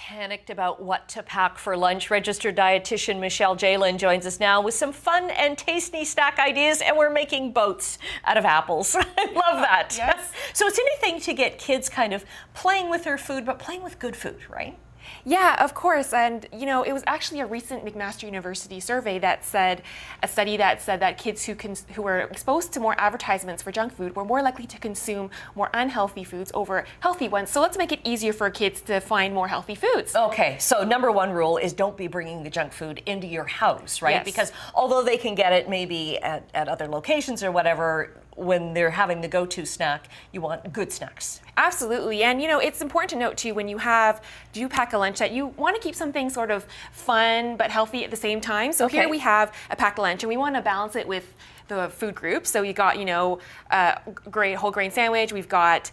panicked about what to pack for lunch. Registered dietitian Michelle Jaelin joins us now with some fun and tasty snack ideas, and we're making boats out of apples. I love that. Yes. So it's anything to get kids kind of playing with their food, but playing with good food, right? Yeah, of course. And, you know, it was actually a recent McMaster University survey that said, a study that said that kids who were exposed to more advertisements for junk food were more likely to consume more unhealthy foods over healthy ones. So let's make it easier for kids to find more healthy foods. Okay, so number one rule is don't be bringing the junk food into your house, right? Yes. Because although they can get it maybe at other locations or whatever, when they're having the go-to snack, you want good snacks. Absolutely. And, you know, it's important to note, too, when you do pack a lunch, that you want to keep something sort of fun but healthy at the same time. So Okay. here we have a packed lunch, and we want to balance it with the food groups. So you got, you know, great whole grain sandwich. We've got,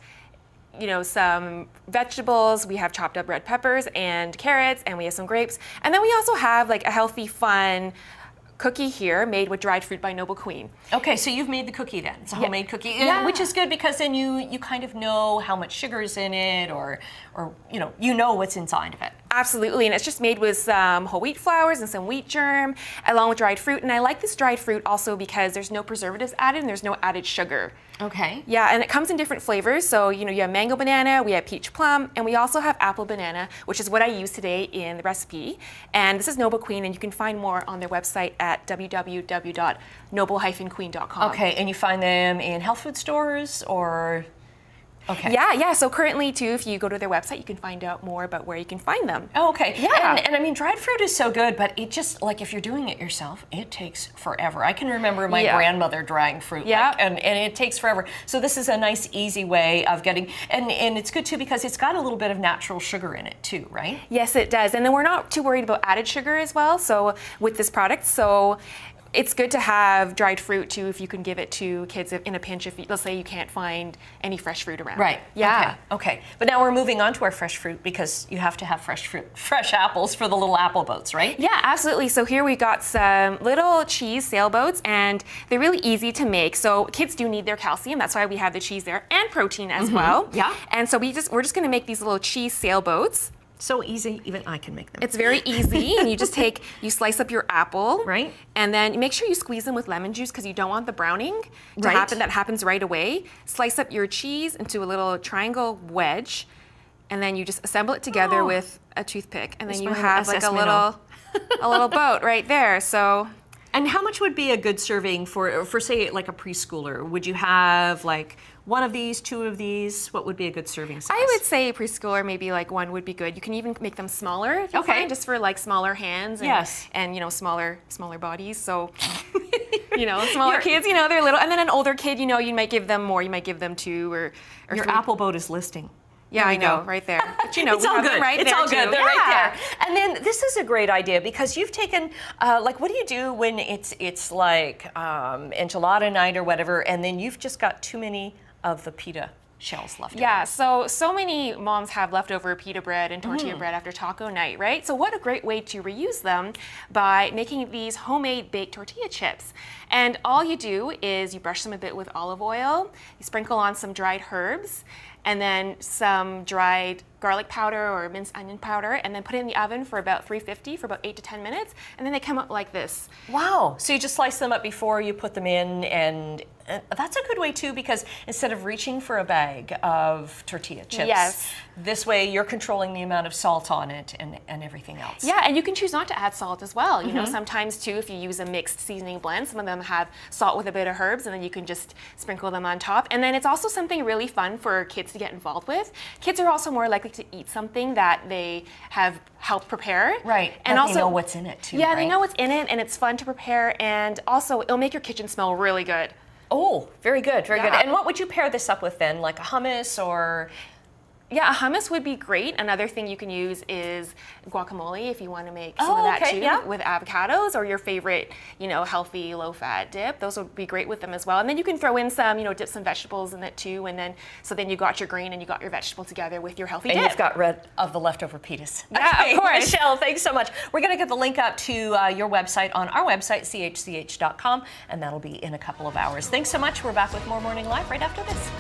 you know, some vegetables. We have chopped up red peppers and carrots, and we have some grapes. And then we also have like a healthy, fun cookie here made with dried fruit by Noble Queen. Okay, so you've made the cookie then. It's a homemade cookie, Yeah. which is good because then you kind of know how much sugar's in it, or you know what's inside of it. Absolutely, and it's just made with some whole wheat flours and some wheat germ, along with dried fruit. And I like this dried fruit also because there's no preservatives added and there's no added sugar. Okay. Yeah, and it comes in different flavors. So, you know, you have mango banana, we have peach plum, and we also have apple banana, which is what I use today in the recipe. And this is Noble Queen, and you can find more on their website at www.noble-queen.com. Okay, and you find them in health food stores or? Okay. Yeah. So currently, too, if you go to their website, you can find out more about where you can find them. Oh, okay. Yeah. And I mean, dried fruit is so good, but it just, like, if you're doing it yourself, it takes forever. I can remember my grandmother drying fruit, Yeah. and it takes forever. So this is a nice, easy way of getting, and it's good, too, because it's got a little bit of natural sugar in it, too, right? Yes, it does. And then we're not too worried about added sugar as well, so with this product. So it's good to have dried fruit too if you can give it to kids in a pinch if, let's say, you can't find any fresh fruit around. Right. Yeah. Okay. But now we're moving on to our fresh fruit because you have to have fresh fruit, fresh apples for the little apple boats, right? Yeah, absolutely. So here we got some little cheese sailboats, and they're really easy to make. So kids do need their calcium. That's why we have the cheese there, and protein as well. Yeah. And so we're just going to make these little cheese sailboats. So easy, even I can make them. It's very easy, and you just you slice up your apple, Right. And then you make sure you squeeze them with lemon juice because you don't want the browning to Right. happen. That happens right away. Slice up your cheese into a little triangle wedge, and then you just assemble it together with a toothpick, and then you have like a little boat right there. So. And how much would be a good serving for say, like a preschooler? Would you have like one of these, two of these? What would be a good serving size? I would say preschooler, maybe like one would be good. You can even make them smaller if you find, just for like smaller hands and you know, smaller bodies. So you know, smaller kids, you know, they're little, and then an older kid, you know, you might give them more. You might give them two or your three. apple boat is listing. Yeah, I know, right there. But you know, it's all good. Right it's there all good. too. They're right there. And then this is a great idea because you've taken, like, what do you do when it's like enchilada night or whatever, and then you've just got too many of the pita shells left over? Yeah, so many moms have leftover pita bread and tortilla bread after taco night, right? So what a great way to reuse them by making these homemade baked tortilla chips. And all you do is you brush them a bit with olive oil, you sprinkle on some dried herbs, and then some dried garlic powder or minced onion powder, and then put it in the oven for about 350 for about 8 to 10 minutes, and then they come out like this. Wow. So you just slice them up before you put them in, and that's a good way too, because instead of reaching for a bag of tortilla chips, this way you're controlling the amount of salt on it and everything else. Yeah, and you can choose not to add salt as well. You know, sometimes too, if you use a mixed seasoning blend, some of them have salt with a bit of herbs, and then you can just sprinkle them on top. And then it's also something really fun for kids to get involved with. Kids are also more likely to eat something that they have helped prepare. Right, and also they know what's in it too, Yeah, right? they know what's in it, and it's fun to prepare, and also it'll make your kitchen smell really good. Oh, very good, very good. And what would you pair this up with then? Like a hummus or? Yeah, a hummus would be great. Another thing you can use is guacamole if you want to make some of that too, with avocados or your favorite, you know, healthy low-fat dip. Those would be great with them as well. And then you can throw in some, you know, dip some vegetables in it too, and then you got your green and you got your vegetable together with your healthy dip. And you've got rid of the leftover pitas. Yeah, okay, of course. Michelle, thanks so much. We're going to get the link up to your website on our website, chch.com, and that'll be in a couple of hours. Thanks so much. We're back with more Morning Live right after this.